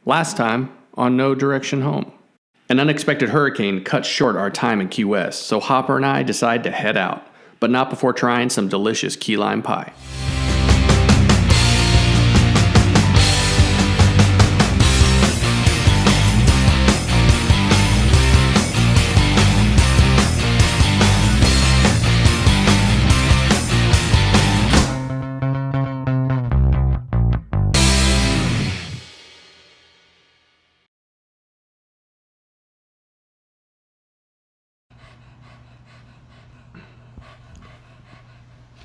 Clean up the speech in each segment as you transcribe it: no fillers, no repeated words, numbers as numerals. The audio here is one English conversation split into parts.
Last time on No Direction Home. An unexpected hurricane cut short our time in Key West, so Hopper and I decide to head out, but not before trying some delicious key lime pie.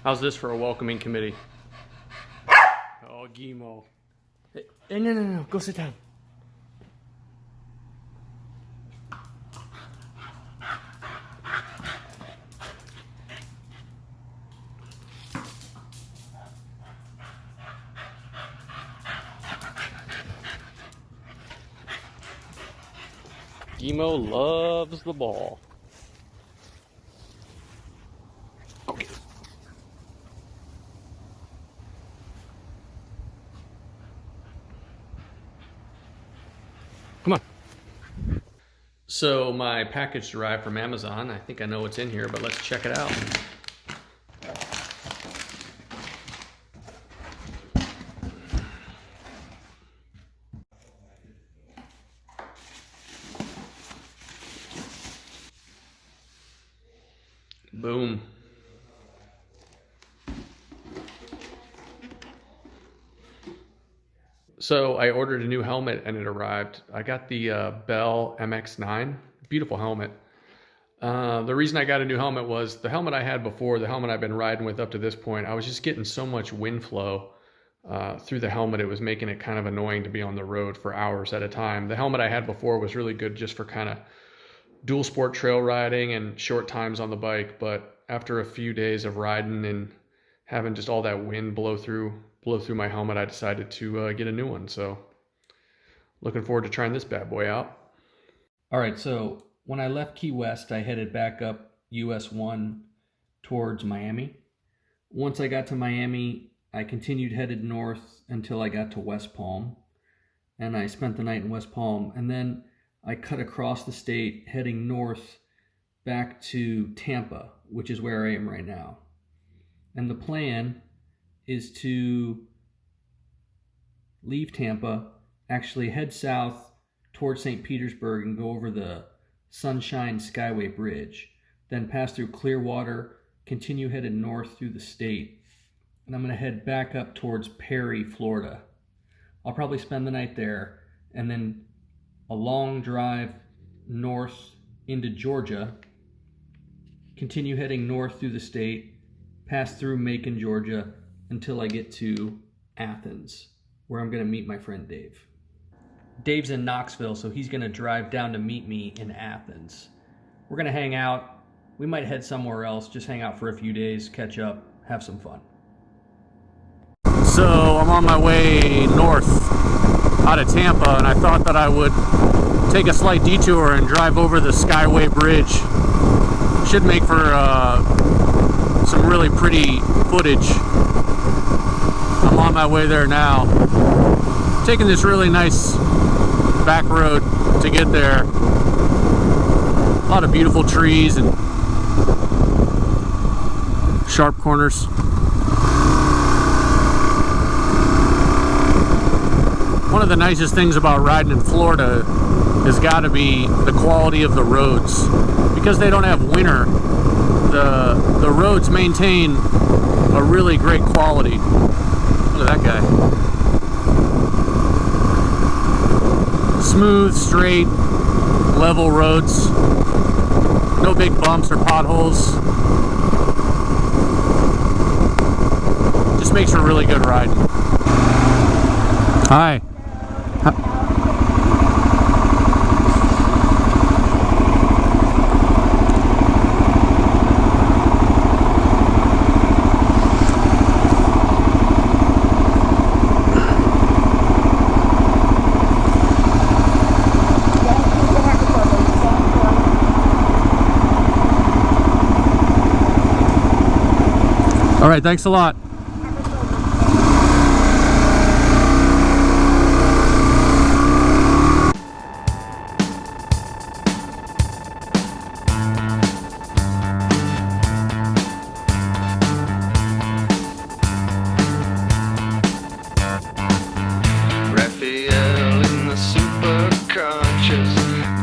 How's this for a welcoming committee? Oh, Gimo. Hey, no. Go sit down. Gimo loves the ball. Okay. Come on. So my package arrived from Amazon. I think I know what's in here, but let's check it out. Boom. So I ordered a new helmet and it arrived. I got the Bell MX9, beautiful helmet. The reason I got a new helmet was the helmet I had before, the helmet I've been riding with up to this point, I was just getting so much wind flow through the helmet. It was making it kind of annoying to be on the road for hours at a time. The helmet I had before was really good just for kind of dual sport trail riding and short times on the bike. But after a few days of riding and having just all that wind blow through my helmet, I decided to get a new one. So looking forward to trying this bad boy out. All right, so when I left Key West, I headed back up US 1 towards Miami. Once I got to Miami, I continued headed north until I got to West Palm, and I spent the night in West Palm, and then I cut across the state heading north back to Tampa, which is where I am right now. And the plan is to leave Tampa, actually head south towards St. Petersburg and go over the Sunshine Skyway Bridge, then pass through Clearwater, continue headed north through the state, and I'm going to head back up towards Perry, Florida. I'll probably spend the night there, and then a long drive north into Georgia, continue heading north through the state, pass through Macon, Georgia, until I get to Athens, where I'm going to meet my friend Dave. Dave's in Knoxville, so he's going to drive down to meet me in Athens. We're going to hang out. We might head somewhere else, just hang out for a few days, catch up, have some fun. So I'm on my way north out of Tampa, and I thought that I would take a slight detour and drive over the Skyway Bridge. Should make for some really pretty footage. I'm on my way there now. Taking this really nice back road to get there. A lot of beautiful trees and sharp corners. One of the nicest things about riding in Florida has got to be the quality of the roads. Because they don't have winter, the roads maintain a really great quality. Look at that guy. Smooth, straight, level roads. No big bumps or potholes. Just makes for really good riding. Hi. All right, thanks a lot. Raphael in the superconscious.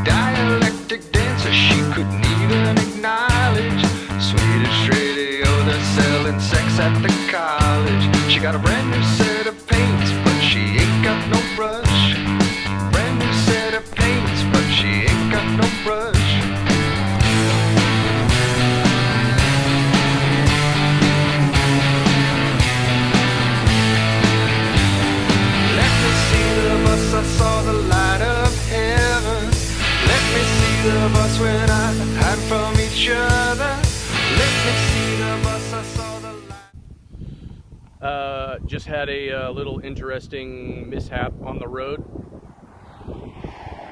Dialectic dancer she couldn't even acknowledge. Swedish radio, they're selling sex at the college. She got a brand new set of paints, but she ain't got no brush. Brand new set of paints, but she ain't got no brush. I saw the light of heaven. Let me see the bus when I hide from each other. Let me see the bus, I saw the light. Just had a little interesting mishap on the road.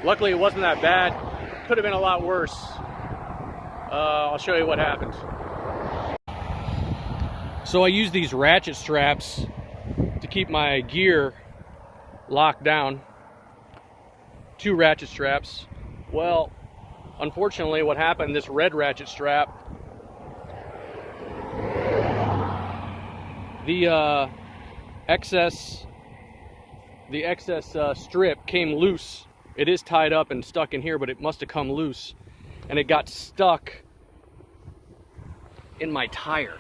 Luckily it wasn't that bad. Could have been a lot worse. I'll show you what happened. So I use these ratchet straps to keep my gear locked down. 2 ratchet straps. Well, unfortunately what happened, this red ratchet strap, the excess strip came loose. It is tied up and stuck in here, but it must have come loose, and it got stuck in my tire.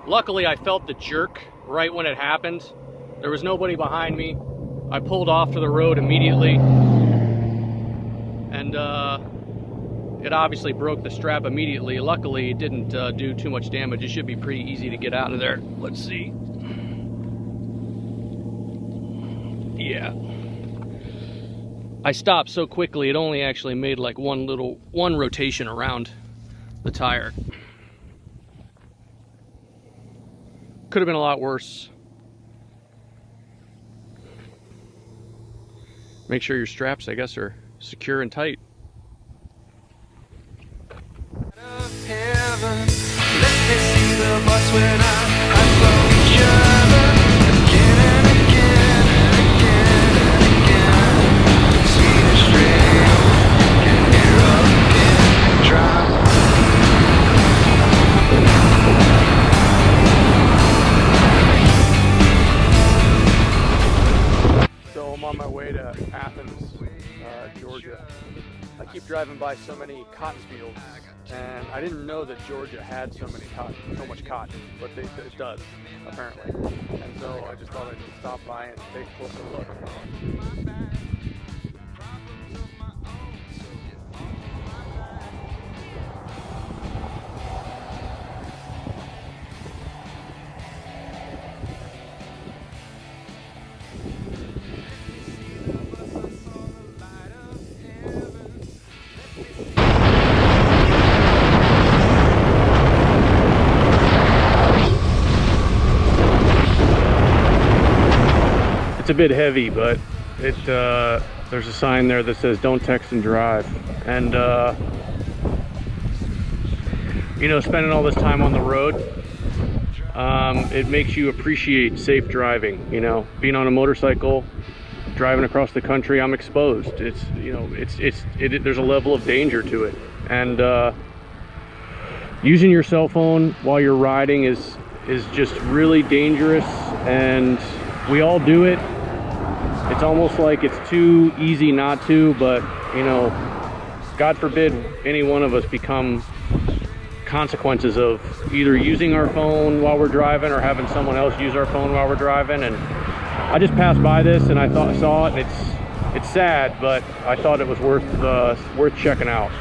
Luckily, I felt the jerk right when it happened. There was nobody behind me. I pulled off to the road immediately, and it obviously broke the strap immediately. Luckily, it didn't do too much damage. It should be pretty easy to get out of there. Let's see. Yeah. I stopped so quickly, it only actually made like one rotation around the tire. Could have been a lot worse. Make sure your straps, I guess, are secure and tight. Heaven. Let me see the bus when I from each other. Again and again and again and again. Swedish radio, can hear again. Drop. So I'm on my way to Athens, Georgia. I keep driving by so many cotton fields, and I didn't know that Georgia had so much cotton, but it does, apparently. And so I just thought I'd stop by and take a closer look. It's a bit heavy, but there's a sign there that says don't text and drive. And you know, spending all this time on the road, it makes you appreciate safe driving. You know, being on a motorcycle, driving across the country, I'm exposed. It's, you know, there's a level of danger to it. And using your cell phone while you're riding is just really dangerous, and we all do it. It's almost like it's too easy not to, but you know, God forbid any one of us become consequences of either using our phone while we're driving or having someone else use our phone while we're driving. And I just passed by this and I saw it, and it's sad, but I thought it was worth checking out.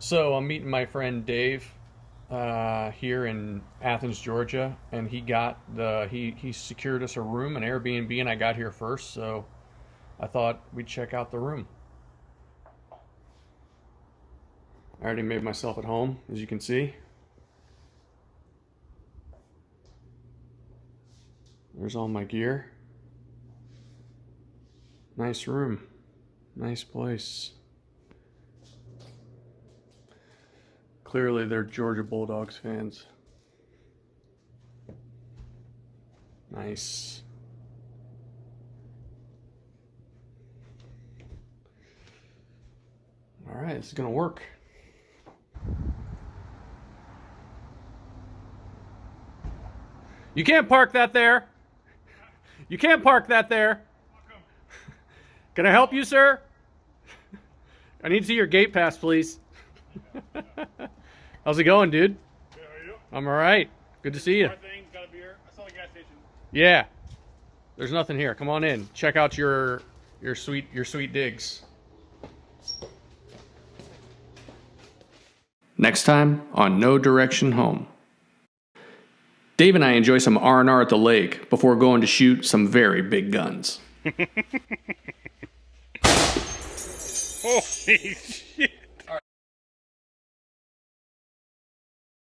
So I'm meeting my friend Dave here in Athens, Georgia, and he secured us a room, an Airbnb, and I got here first, so I thought we'd check out the room. I already made myself at home, as you can see. There's all my gear. Nice room. Nice place. Clearly they're Georgia Bulldogs fans. Nice. All right, this is gonna work. You can't park that there. You can't park that there. Can I help you, sir? I need to see your gate pass, please. How's it going, dude? Good, how are you? I'm all right. Good to see you. Got a beer? I saw the gas station. Yeah. There's nothing here. Come on in. Check out your sweet digs. Next time on No Direction Home. Dave and I enjoy some R&R at the lake before going to shoot some very big guns. Holy shit.